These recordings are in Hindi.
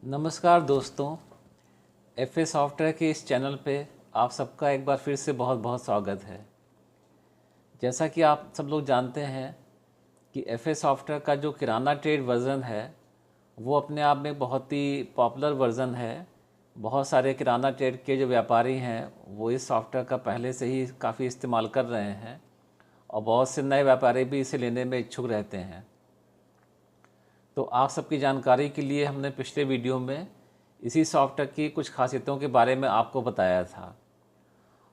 नमस्कार दोस्तों, एफ ए सॉफ्टवेयर के इस चैनल पे आप सबका एक बार फिर से बहुत बहुत स्वागत है। जैसा कि आप सब लोग जानते हैं कि एफ ए सॉफ्टवेयर का जो किराना ट्रेड वर्ज़न है वो अपने आप में बहुत ही पॉपुलर वर्ज़न है। बहुत सारे किराना ट्रेड के जो व्यापारी हैं वो इस सॉफ्टवेयर का पहले से ही काफ़ी इस्तेमाल कर रहे हैं और बहुत से नए व्यापारी भी इसे लेने में इच्छुक रहते हैं। तो आप सबकी जानकारी के लिए हमने पिछले वीडियो में इसी सॉफ्टवेयर की कुछ खासियतों के बारे में आपको बताया था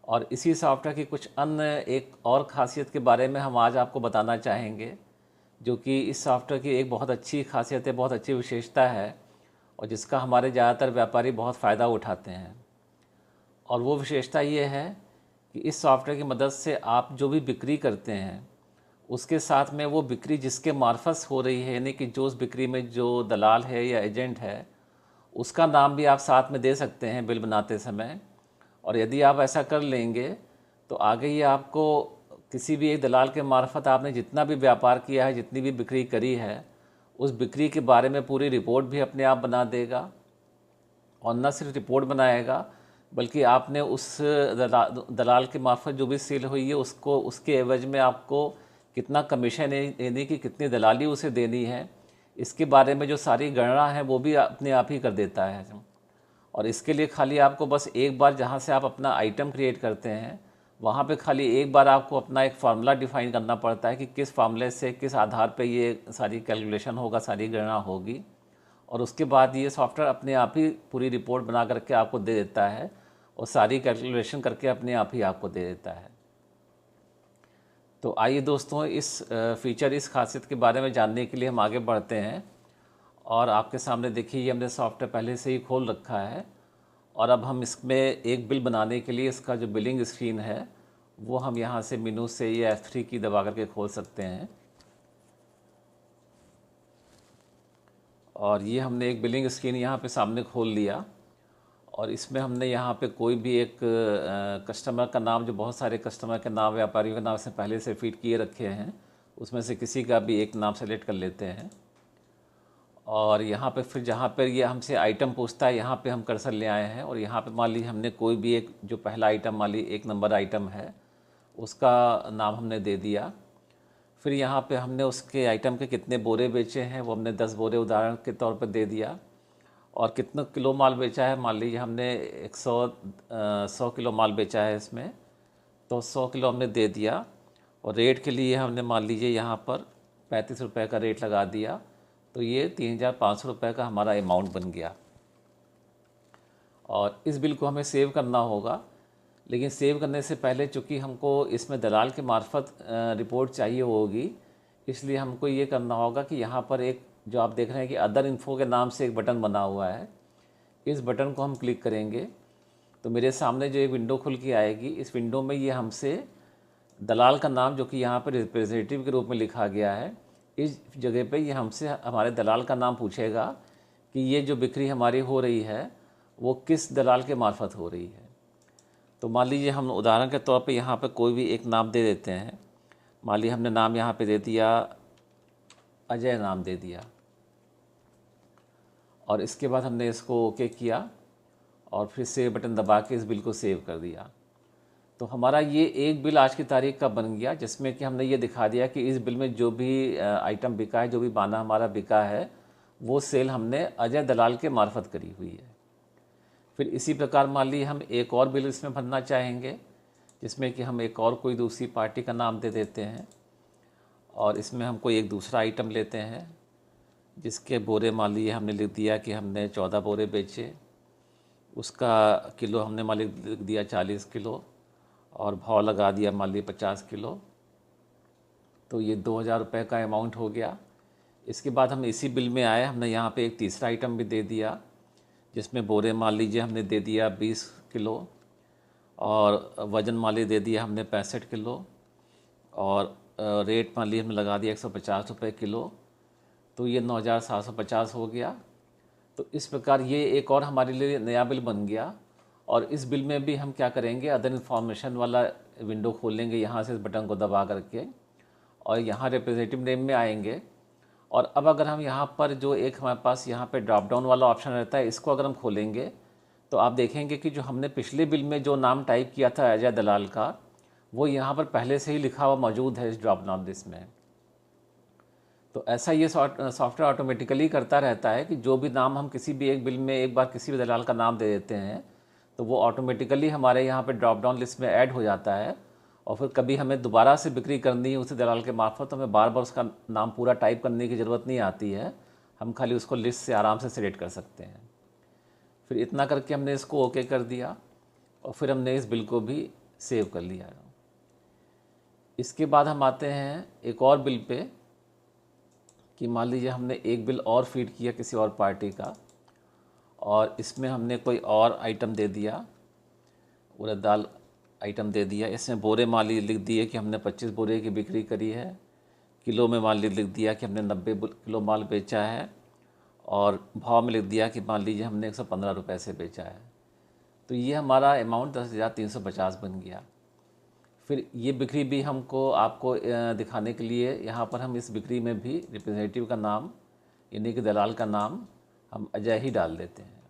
और इसी सॉफ्टवेयर की कुछ अन्य एक और ख़ासियत के बारे में हम आज आपको बताना चाहेंगे, जो कि इस सॉफ्टवेयर की एक बहुत अच्छी खासियत है, बहुत अच्छी विशेषता है और जिसका हमारे ज़्यादातर व्यापारी बहुत फ़ायदा उठाते हैं। और वो विशेषता ये है कि इस सॉफ्टवेयर की मदद से आप जो भी बिक्री करते हैं उसके साथ में वो बिक्री जिसके मार्फत हो रही है, यानी कि जो उस बिक्री में जो दलाल है या एजेंट है उसका नाम भी आप साथ में दे सकते हैं बिल बनाते समय। और यदि आप ऐसा कर लेंगे तो आगे ये आपको किसी भी एक दलाल के मार्फत आपने जितना भी व्यापार किया है, जितनी भी बिक्री करी है, उस बिक्री के बारे में पूरी रिपोर्ट भी अपने आप बना देगा। और न सिर्फ रिपोर्ट बनाएगा बल्कि आपने उस दलाल के मार्फत जो भी सेल हुई है उसको उसके एवज में आपको कितना कमीशन यानी कि कितनी दलाली उसे देनी है, इसके बारे में जो सारी गणना है वो भी अपने आप ही कर देता है। और इसके लिए खाली आपको बस एक बार जहाँ से आप अपना आइटम क्रिएट करते हैं वहाँ पे खाली एक बार आपको अपना एक फार्मूला डिफाइन करना पड़ता है कि किस फार्मूले से किस आधार पे ये सारी कैलकुलेशन होगा, सारी गणना होगी। और उसके बाद ये सॉफ्टवेयर अपने आप ही पूरी रिपोर्ट बना करके आपको दे देता है और सारी कैलकुलेशन करके अपने आप ही आपको दे देता है। तो आइए दोस्तों, इस फीचर, इस खासियत के बारे में जानने के लिए हम आगे बढ़ते हैं। और आपके सामने देखिए, ये हमने सॉफ्टवेयर पहले से ही खोल रखा है और अब हम इसमें एक बिल बनाने के लिए इसका जो बिलिंग स्क्रीन है वो हम यहाँ से मेनू से ये F3 की दबा करके खोल सकते हैं। और ये हमने एक बिलिंग स्क्रीन यहाँ पे सामने खोल लिया और इसमें हमने यहाँ पे कोई भी एक कस्टमर का नाम, जो बहुत सारे कस्टमर के नाम, व्यापारियों के नाम से पहले से फीड किए रखे हैं, उसमें से किसी का भी एक नाम सेलेक्ट कर लेते हैं। और यहाँ पे फिर जहाँ पर ये हमसे आइटम पूछता है यहाँ पे हम कर्सर ले आए हैं और यहाँ पे मान लीजिए हमने कोई भी एक, जो पहला आइटम मान लीजिए 1 नंबर आइटम है, उसका नाम हमने दे दिया। फिर यहाँ पे हमने उसके आइटम के कितने बोरे बेचे हैं वो हमने 10 बोरे उदाहरण के तौर पर दे दिया। और कितना किलो माल बेचा है, मान लीजिए हमने 100 किलो माल बेचा है इसमें, तो 100 किलो हमने दे दिया। और रेट के लिए हमने मान लीजिए यहाँ पर 35 रुपये का रेट लगा दिया, तो ये 3,500 रुपये का हमारा अमाउंट बन गया। और इस बिल को हमें सेव करना होगा, लेकिन सेव करने से पहले चूँकि हमको इसमें दलाल के मार्फत रिपोर्ट चाहिए होगी, इसलिए हमको ये करना होगा कि यहाँ पर एक, जो आप देख रहे हैं कि अदर इन्फो के नाम से एक बटन बना हुआ है, इस बटन को हम क्लिक करेंगे तो मेरे सामने जो एक विंडो खुल के आएगी, इस विंडो में ये हमसे दलाल का नाम, जो कि यहाँ पर रिप्रेजेंटेटिव के रूप में लिखा गया है, इस जगह पे ये हमसे हमारे दलाल का नाम पूछेगा कि ये जो बिक्री हमारी हो रही है वो किस दलाल के मार्फत हो रही है। तो मान लीजिए हम उदाहरण के तौर पे यहाँ पे कोई भी एक नाम दे देते हैं। मान लीजिए हमने नाम यहाँ पे दे दिया, अजय नाम दे दिया, और इसके बाद हमने इसको ओके किया और फिर सेव बटन दबा के इस बिल को सेव कर दिया। तो हमारा ये एक बिल आज की तारीख का बन गया, जिसमें कि हमने ये दिखा दिया कि इस बिल में जो भी आइटम बिका है, जो भी बाना हमारा बिका है, वो सेल हमने अजय दलाल के मार्फत करी हुई है। फिर इसी प्रकार मान लीजिए हम एक और बिल इसमें भरना चाहेंगे, जिसमें कि हम एक और कोई दूसरी पार्टी का नाम दे देते हैं और इसमें हम कोई एक दूसरा आइटम लेते हैं जिसके बोरे मान लीजिए हमने लिख दिया कि हमने 14 बोरे बेचे, उसका किलो हमने मान लीजिए लिख दिया 40 किलो और भाव लगा दिया मान लीजिए 50 किलो, तो ये 2,000 रुपये का अमाउंट हो गया। इसके बाद हम इसी बिल में आए, हमने यहाँ पे एक तीसरा आइटम भी दे दिया जिसमें बोरे मान लीजिए हमने दे दिया 20 किलो और वज़न मान लीजिए दे दिया हमने 65 किलो और रेट मान लीजिए हमने लगा दिया 150 रुपये किलो, तो ये 9,750 हो गया। तो इस प्रकार ये एक और हमारे लिए नया बिल बन गया। और इस बिल में भी हम क्या करेंगे, अदर इन्फॉर्मेशन वाला विंडो खोलेंगे यहाँ से इस बटन को दबा करके और यहाँ रिप्रेजेंटेटिव नेम में आएंगे और अब अगर हम यहाँ पर जो एक हमारे पास यहाँ पे ड्रॉप डाउन वाला ऑप्शन रहता है, इसको अगर हम खोलेंगे तो आप देखेंगे कि जो हमने पिछले बिल में जो नाम टाइप किया था अजय दलाल का, वो यहाँ पर पहले से ही लिखा हुआ मौजूद है इस ड्रॉप डाउन लिस्ट में। तो ऐसा ये सॉफ्टवेयर ऑटोमेटिकली करता रहता है कि जो भी नाम हम किसी भी एक बिल में एक बार किसी भी दलाल का नाम दे देते हैं तो वो ऑटोमेटिकली हमारे यहाँ पे ड्रॉप डाउन लिस्ट में ऐड हो जाता है। और फिर कभी हमें दोबारा से बिक्री करनी है उसी दलाल के मार्फत, तो हमें बार बार उसका नाम पूरा टाइप करने की ज़रूरत नहीं आती है, हम खाली उसको लिस्ट से आराम से सिलेक्ट कर सकते हैं। फिर इतना करके हमने इसको ओके कर दिया और फिर हमने इस बिल को भी सेव कर लिया। इसके बाद हम आते हैं एक और बिल पे कि मान लीजिए हमने एक बिल और फीड किया किसी और पार्टी का और इसमें हमने कोई और आइटम दे दिया, उड़द दाल आइटम दे दिया। इसमें बोरे मान लीजिए लिख दिए कि हमने 25 बोरे की बिक्री करी है, किलो में मान लीजिए लिख दिया कि हमने 90 किलो माल बेचा है और भाव में लिख दिया कि मान लीजिए हमने 115 रुपये से बेचा है। तो ये हमारा अमाउंट 10,350 बन गया। फिर ये बिक्री भी हमको आपको दिखाने के लिए यहाँ पर हम इस बिक्री में भी रिप्रेजेंटेटिव का नाम यानी कि दलाल का नाम हम अजय ही डाल देते हैं।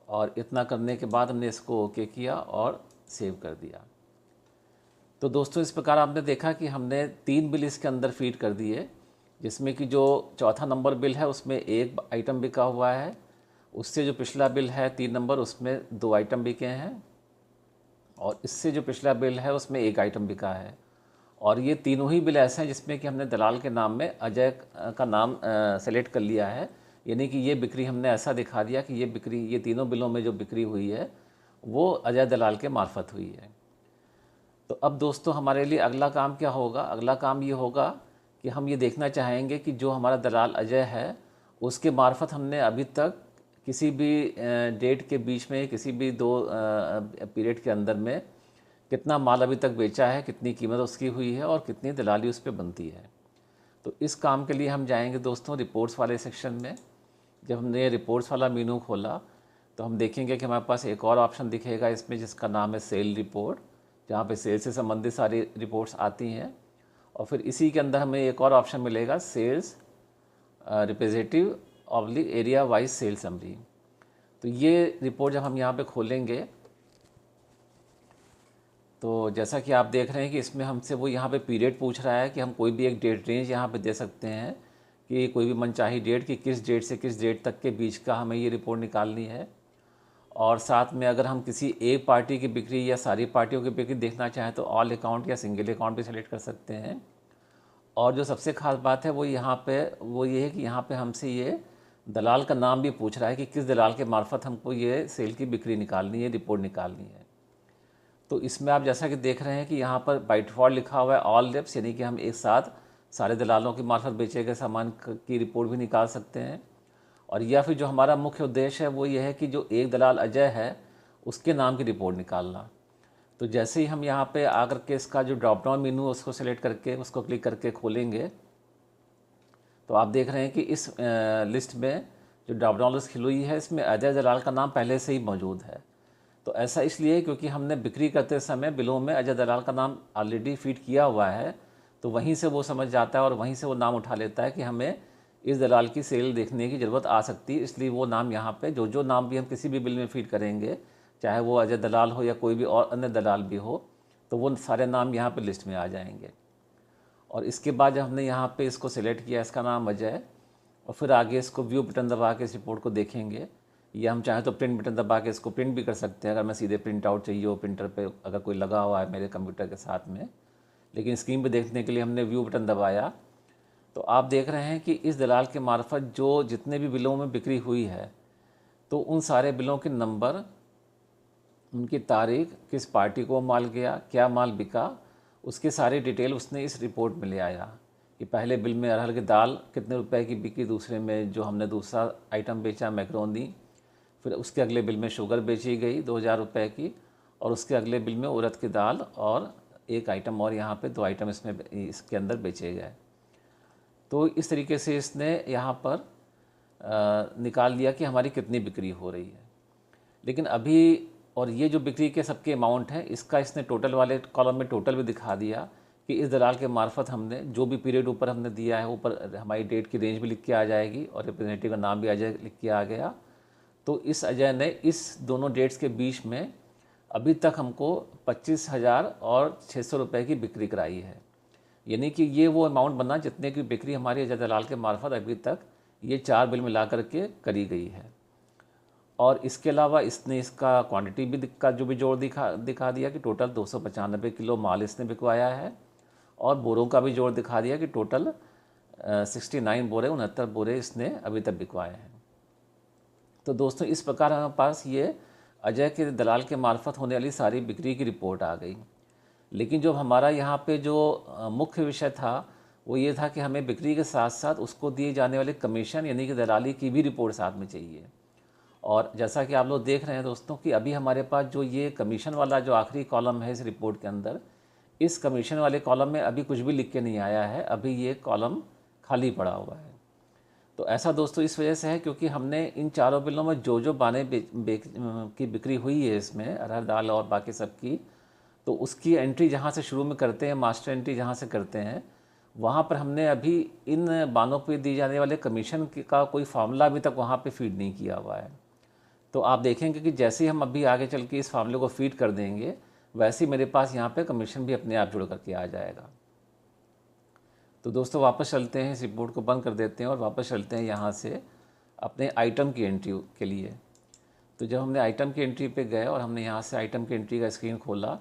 और इतना करने के बाद हमने इसको ओके किया और सेव कर दिया। तो दोस्तों इस प्रकार आपने देखा कि हमने 3 बिल इसके अंदर फीड कर दिए, जिसमें कि जो चौथा नंबर बिल है उसमें एक आइटम बिका हुआ है, उससे जो पिछला बिल है 3 नंबर उसमें 2 आइटम बिके हैं और इससे जो पिछला बिल है उसमें 1 आइटम बिका है। और ये तीनों ही बिल ऐसे हैं जिसमें कि हमने दलाल के नाम में अजय का नाम सेलेक्ट कर लिया है, यानी कि ये बिक्री हमने ऐसा दिखा दिया कि ये बिक्री, ये तीनों बिलों में जो बिक्री हुई है वो अजय दलाल के मार्फत हुई है। तो अब दोस्तों हमारे लिए अगला काम क्या होगा? अगला काम ये होगा कि हम ये देखना चाहेंगे कि जो हमारा दलाल अजय है उसके मार्फत हमने अभी तक किसी भी डेट के बीच में, किसी भी 2 पीरियड के अंदर में कितना माल अभी तक बेचा है, कितनी कीमत उसकी हुई है और कितनी दलाली उस पर बनती है। तो इस काम के लिए हम जाएंगे दोस्तों रिपोर्ट्स वाले सेक्शन में। जब हमने रिपोर्ट्स वाला मेनू खोला तो हम देखेंगे कि हमारे पास एक और ऑप्शन दिखेगा इसमें जिसका नाम है सेल रिपोर्ट, जहाँ पे सेल से संबंधित सारी रिपोर्ट्स आती हैं। और फिर इसी के अंदर हमें एक और ऑप्शन मिलेगा sales representative oblique area wise sale summary. तो ये रिपोर्ट जब हम यहाँ पे खोलेंगे तो जैसा कि आप देख रहे हैं कि इसमें हमसे वो यहाँ पे पीरियड पूछ रहा है कि हम कोई भी एक डेट रेंज यहाँ पे दे सकते हैं कि कोई भी मनचाही डेट कि किस डेट से किस डेट तक के बीच का हमें ये रिपोर्ट निकालनी है। और साथ में अगर हम किसी एक पार्टी की बिक्री या सारी पार्टियों की बिक्री देखना चाहें तो ऑल अकाउंट या सिंगल अकाउंट भी सेलेक्ट कर सकते हैं। और जो सबसे खास बात है वो यहाँ पे वो ये है कि यहाँ पे हमसे ये दलाल का नाम भी पूछ रहा है कि किस दलाल के मार्फत हमको ये सेल की बिक्री निकालनी है, रिपोर्ट निकालनी है। तो इसमें आप जैसा कि देख रहे हैं कि यहाँ पर बाय डिफॉल्ट लिखा हुआ है ऑल रेप्स, यानी कि हम एक साथ सारे दलालों की मार्फत बेचे गए सामान की रिपोर्ट भी निकाल सकते हैं। और या फिर जो हमारा मुख्य उद्देश्य है वो ये है कि जो एक दलाल अजय है उसके नाम की रिपोर्ट निकालना। तो जैसे ही हम यहाँ पे आकर के इसका जो ड्रॉप डाउन मेनू है उसको सेलेक्ट करके उसको क्लिक करके खोलेंगे तो आप देख रहे हैं कि इस लिस्ट में जो ड्रॉप डाउन लिस्ट खिली हुई है इसमें अजय दलाल का नाम पहले से ही मौजूद है। तो ऐसा इसलिए क्योंकि हमने बिक्री करते समय बिलों में अजय दलाल का नाम ऑलरेडी फीड किया हुआ है, तो वहीं से वो समझ जाता है और वहीं से वो नाम उठा लेता है कि हमें इस दलाल की सेल देखने की ज़रूरत आ सकती है। इसलिए वो नाम यहाँ पे जो नाम भी हम किसी भी बिल में फीड करेंगे, चाहे वो अजय दलाल हो या कोई भी और अन्य दलाल भी हो, तो वो सारे नाम यहाँ पे लिस्ट में आ जाएंगे। और इसके बाद जब हमने यहाँ पे इसको सिलेक्ट किया इसका नाम अजय, और फिर आगे इसको व्यू बटन दबा के इस रिपोर्ट को देखेंगे, या हम चाहें तो प्रिंट बटन दबा के इसको प्रिंट भी कर सकते हैं अगर मैं सीधे प्रिंट आउट चाहिए हो प्रिंटर पे अगर कोई लगा हुआ है मेरे कंप्यूटर के साथ में। लेकिन स्क्रीन पे देखने के लिए हमने व्यू बटन दबाया तो आप देख रहे हैं कि इस दलाल के मार्फत जो जितने भी बिलों में बिक्री हुई है तो उन सारे बिलों के नंबर, उनकी तारीख, किस पार्टी को माल गया, क्या माल बिका, उसकी सारी डिटेल उसने इस रिपोर्ट में ले आया कि पहले बिल में अरहर की दाल कितने रुपए की बिकी, दूसरे में जो हमने दूसरा आइटम बेचा मैक्रोनी, फिर उसके अगले बिल में शुगर बेची गई 2,000 रुपये की, और उसके अगले बिल में उड़द की दाल और एक आइटम और यहाँ पे 2 आइटम इसके अंदर बेचे गए। तो इस तरीके से इसने यहाँ पर निकाल लिया कि हमारी कितनी बिक्री हो रही है। लेकिन अभी और ये जो बिक्री के सबके अमाउंट हैं इसका इसने टोटल वाले कॉलम में टोटल भी दिखा दिया कि इस दलाल के मार्फत हमने जो भी पीरियड ऊपर हमने दिया है, ऊपर हमारी डेट की रेंज भी लिख के आ जाएगी और रिप्रेजेंटेटिव का नाम भी अजय लिख के आ गया। तो इस अजय ने इस दोनों डेट्स के बीच में अभी तक हमको 25,000 और 600 रुपये की बिक्री कराई है। यानी कि ये वो अमाउंट बना जितने की बिक्री हमारी अजय दलाल के मार्फत अभी तक ये 4 बिल मिला करके करी गई है। और इसके अलावा इसने इसका क्वांटिटी भी का जो भी जोड़ दिखा दिया कि टोटल 295 किलो माल इसने बिकवाया है, और बोरों का भी जोड़ दिखा दिया कि टोटल 69 बोरे 69 बोरे इसने अभी तक बिकवाए हैं। तो दोस्तों इस प्रकार हमारे पास ये अजय के दलाल के मार्फत होने वाली सारी बिक्री की रिपोर्ट आ गई। लेकिन जो हमारा यहाँ पे जो मुख्य विषय था वो ये था कि हमें बिक्री के साथ साथ उसको दिए जाने वाले कमीशन यानी कि दलाली की भी रिपोर्ट साथ में चाहिए। और जैसा कि आप लोग देख रहे हैं दोस्तों कि अभी हमारे पास जो ये कमीशन वाला जो आखिरी कॉलम है इस रिपोर्ट के अंदर, इस कमीशन वाले कॉलम में अभी कुछ भी लिख के नहीं आया है, अभी ये कॉलम खाली पड़ा हुआ है। तो ऐसा दोस्तों इस वजह से है क्योंकि हमने इन चारों बिलों में जो जो बाने की बिक्री हुई है इसमें अरहर दाल और बाकी सब की, तो उसकी एंट्री जहाँ से शुरू में करते हैं, मास्टर एंट्री जहाँ से करते हैं, वहाँ पर हमने अभी इन बानों पे दी जाने वाले कमीशन का कोई फार्मूला अभी तक वहाँ पे फीड नहीं किया हुआ है। तो आप देखेंगे कि जैसे ही हम अभी आगे चल के इस फार्मूले को फीड कर देंगे, वैसे ही मेरे पास यहाँ पे कमीशन भी अपने आप जुड़ करके आ जाएगा। तो दोस्तों वापस चलते हैं, इस रिपोर्ट को बंद कर देते हैं और वापस चलते हैं यहाँ से अपने आइटम की एंट्री के लिए। तो जब हमने आइटम की एंट्री पे गए और हमने यहाँ से आइटम की एंट्री का स्क्रीन खोला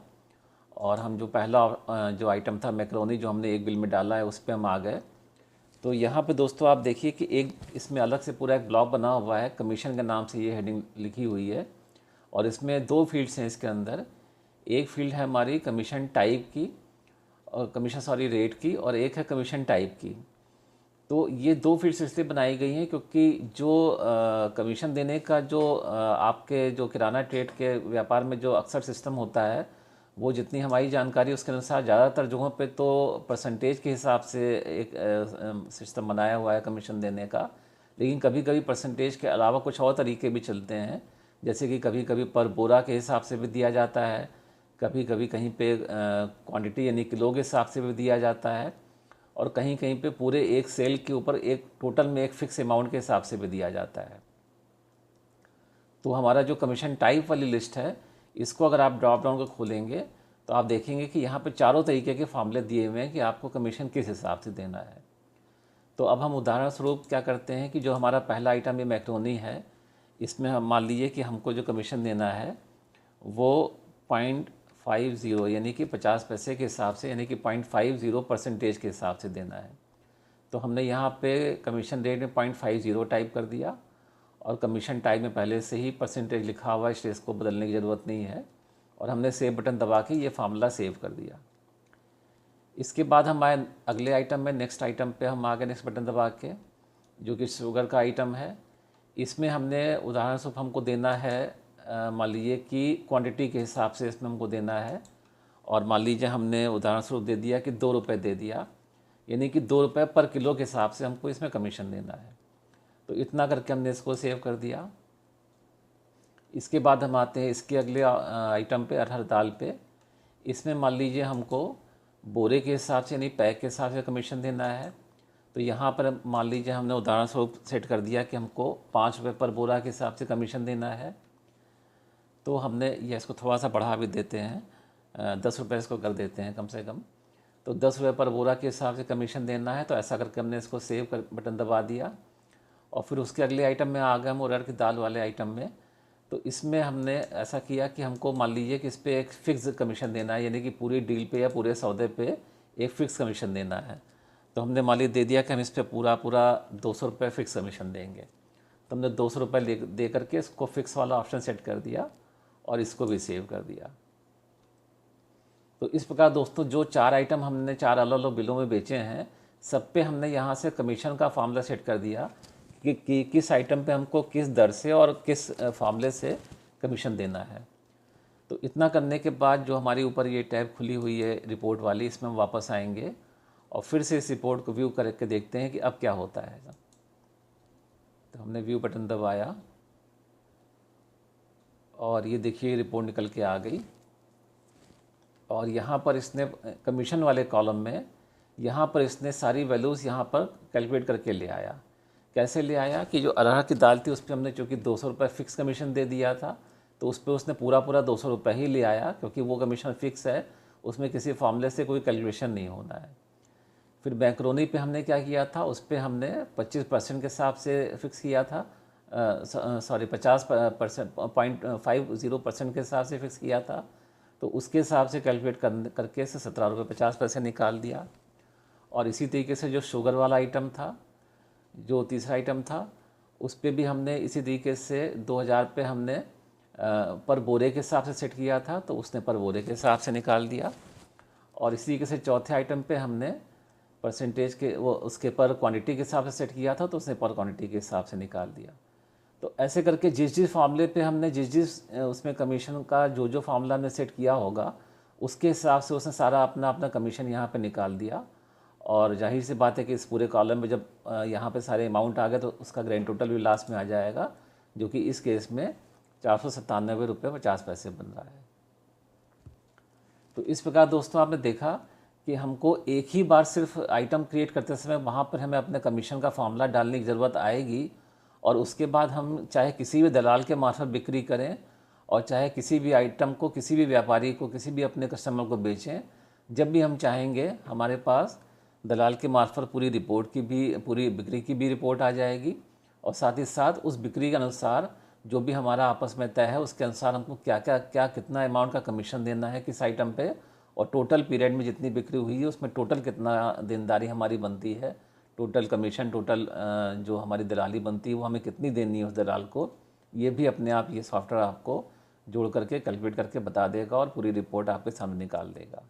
और हम जो पहला जो आइटम था मैक्रोनी जो हमने एक बिल में डाला है उस पर हम आ गए। तो यहाँ पे दोस्तों आप देखिए कि एक इसमें अलग से पूरा एक ब्लॉक बना हुआ है, कमीशन के नाम से ये हेडिंग लिखी हुई है, और इसमें दो फील्ड्स हैं इसके अंदर। एक फील्ड है हमारी कमीशन टाइप की और रेट की, और एक है कमीशन टाइप की। तो ये दो फील्ड्स इसलिए बनाई गई हैं क्योंकि जो कमीशन देने का जो आपके जो किराना ट्रेड के व्यापार में जो अक्सर सिस्टम होता है, वो जितनी हमारी जानकारी उसके अनुसार ज़्यादातर जगहों पे तो परसेंटेज के हिसाब से एक सिस्टम बनाया हुआ है कमीशन देने का। लेकिन कभी कभी परसेंटेज के अलावा कुछ और तरीके भी चलते हैं, जैसे कि कभी कभी पर बोरा के हिसाब से भी दिया जाता है, कभी कभी कहीं पे क्वांटिटी यानी किलो के हिसाब से भी दिया जाता है, और कहीं कहीं पे पूरे एक सेल के ऊपर एक टोटल में एक फिक्स अमाउंट के हिसाब से भी दिया जाता है। तो हमारा जो कमीशन टाइप वाली लिस्ट है, इसको अगर आप ड्रॉप डाउन को खोलेंगे तो आप देखेंगे कि यहाँ पे चारों तरीके के फार्मूले दिए हुए हैं कि आपको कमीशन किस हिसाब से देना है। तो अब हम उदाहरण स्वरूप क्या करते हैं कि जो हमारा पहला आइटम ये मैक्रोनी है, इसमें हम मान लीजिए कि हमको जो कमीशन देना है वो 0.50 यानी कि 50 पैसे के हिसाब से, यानी कि 0.50% के हिसाब से देना है। तो हमने यहाँ पे कमीशन रेट में 0.50 टाइप कर दिया, और कमीशन टाइप में पहले से ही परसेंटेज लिखा हुआ है इसलिए इसको बदलने की ज़रूरत नहीं है, और हमने सेव बटन दबा के ये फार्मूला सेव कर दिया। इसके बाद हम आए अगले आइटम में, नेक्स्ट आइटम पे हम आ गए नेक्स्ट बटन दबा के, जो कि शुगर का आइटम है। इसमें हमने उदाहरण स्वरूप हमको देना है मान लीजिए कि क्वांटिटी के हिसाब से इसमें हमको देना है, और मान लीजिए हमने उदाहरण स्वरूप दे दिया कि 2 रुपये दे दिया, यानी कि 2 रुपये पर किलो के हिसाब से हमको इसमें कमीशन देना है। तो इतना करके हमने इसको सेव कर दिया। इसके बाद हम आते हैं इसके अगले आइटम पे, अरहर दाल पे। इसमें मान लीजिए हमको बोरे के हिसाब से यानी पैक के हिसाब से कमीशन देना है। तो यहाँ पर मान लीजिए हमने उदाहरण स्वरूप सेट कर दिया कि हमको 5 रुपये पर बोरा के हिसाब से कमीशन देना है। तो हमने ये इसको थोड़ा सा बढ़ा भी देते हैं, 10 रुपये इसको कर देते हैं कम से कम। तो 10 रुपये पर बोरा के हिसाब से कमीशन देना है। तो ऐसा करके हमने इसको सेव कर बटन दबा दिया, और फिर उसके अगले आइटम में आ गए हम अरहर की दाल वाले आइटम में। तो इसमें हमने ऐसा किया कि हमको मान लीजिए कि इस पर एक फ़िक्स कमीशन देना है, यानी कि पूरी डील पे या पूरे सौदे पे एक फ़िक्स कमीशन देना है। तो हमने मान लीजिए दे दिया कि हम इस पर पूरा 200 रुपये फ़िक्स कमीशन देंगे। तो हमने 200 रुपये दे करके इसको फ़िक्स वाला ऑप्शन सेट कर दिया और इसको भी सेव कर दिया। तो इस प्रकार दोस्तों जो 4 आइटम हमने 4 अलग अलग बिलों में बेचे हैं, सब पे हमने यहाँ से कमीशन का फार्मूला सेट कर दिया कि किस आइटम पे हमको किस दर से और किस फार्मूले से कमीशन देना है। तो इतना करने के बाद जो हमारी ऊपर ये टैब खुली हुई है रिपोर्ट वाली, इसमें हम वापस आएंगे और फिर से इस रिपोर्ट को व्यू करके देखते हैं कि अब क्या होता है। तो हमने व्यू बटन दबाया और ये देखिए रिपोर्ट निकल के आ गई। और यहाँ पर इसने कमीशन वाले कॉलम में यहाँ पर इसने सारी वैल्यूज़ यहाँ पर कैलकुलेट करके ले आया। कैसे ले आया कि जो अरहर की दाल थी उस पर हमने चूँकि 200 रुपये फ़िक्स कमीशन दे दिया था, तो उस पर उसने पूरा 200 रुपये ही ले आया, क्योंकि वो कमीशन फ़िक्स है, उसमें किसी फॉर्मूले से कोई कैलकुलेशन नहीं होना है। फिर मैक्रोनी पे हमने क्या किया था, उस पर हमने 25% के हिसाब से फ़िक्स किया था, सॉरी 50% के हिसाब से फ़िक्स किया था। तो उसके हिसाब से कैलकुलेट करके से 17 रुपये 50 पैसे निकाल दिया। और इसी तरीके से जो शुगर वाला आइटम था, जो तीसरा आइटम था, उस पर भी हमने इसी तरीके से 2000 पे हमने पर बोरे के हिसाब से सेट किया था, तो उसने पर बोरे के हिसाब से निकाल दिया। और इसी तरीके से चौथे आइटम पे हमने परसेंटेज के वो उसके पर क्वांटिटी के हिसाब से सेट किया था, तो उसने पर क्वांटिटी के हिसाब से निकाल दिया। तो ऐसे करके जिस फार्मूले पे हमने जिस उसमें कमीशन का जो फार्मूला हमने सेट किया होगा, उसके हिसाब से उसने सारा अपना अपना कमीशन यहाँ पे निकाल दिया। और जाहिर सी बात है कि इस पूरे कॉलम में जब यहाँ पे सारे अमाउंट आ गए तो उसका ग्रैंड टोटल भी लास्ट में आ जाएगा, जो कि इस केस में 497 रुपये 50 पैसे बन रहा है। तो इस प्रकार दोस्तों आपने देखा कि हमको एक ही बार सिर्फ आइटम क्रिएट करते समय वहाँ पर हमें अपने कमीशन का फार्मूला डालने की ज़रूरत आएगी, और उसके बाद हम चाहे किसी भी दलाल के मार्फत बिक्री करें और चाहे किसी भी आइटम को किसी भी व्यापारी को किसी भी अपने कस्टमर को बेचें, जब भी हम चाहेंगे हमारे पास दलाल के मार्फत पूरी रिपोर्ट की भी, पूरी बिक्री की भी रिपोर्ट आ जाएगी, और साथ ही साथ उस बिक्री के अनुसार जो भी हमारा आपस में तय है उसके अनुसार हमको क्या कितना अमाउंट का कमीशन देना है किस आइटम पे, और टोटल पीरियड में जितनी बिक्री हुई है उसमें टोटल कितना देनदारी हमारी बनती है, टोटल कमीशन, टोटल जो हमारी दलाली बनती है वो हमें कितनी देनी है उस दलाल को, ये भी अपने आप ये सॉफ्टवेयर आपको जोड़ करके कैलकुलेट करके बता देगा और पूरी रिपोर्ट आपके सामने निकाल देगा।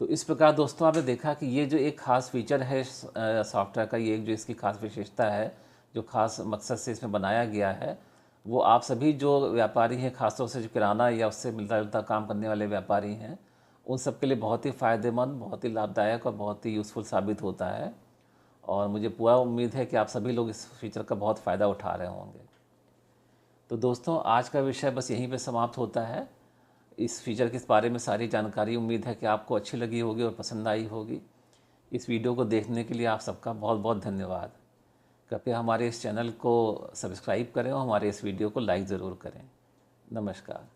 तो इस प्रकार दोस्तों आपने देखा कि ये जो एक ख़ास फीचर है सॉफ्टवेयर का, ये एक जो इसकी खास विशेषता है, जो ख़ास मकसद से इसमें बनाया गया है, वो आप सभी जो व्यापारी हैं, ख़ासतौर से जो किराना या उससे मिलता जुलता काम करने वाले व्यापारी हैं, उन सब के लिए बहुत ही फ़ायदेमंद, बहुत ही लाभदायक और बहुत ही यूज़फुल साबित होता है। और मुझे पूरा उम्मीद है कि आप सभी लोग इस फीचर का बहुत फ़ायदा उठा रहे होंगे। तो दोस्तों आज का विषय बस यहीं पे समाप्त होता है। इस फीचर के बारे में सारी जानकारी उम्मीद है कि आपको अच्छी लगी होगी और पसंद आई होगी। इस वीडियो को देखने के लिए आप सबका बहुत बहुत धन्यवाद। कृपया हमारे इस चैनल को सब्सक्राइब करें और हमारे इस वीडियो को लाइक ज़रूर करें। नमस्कार।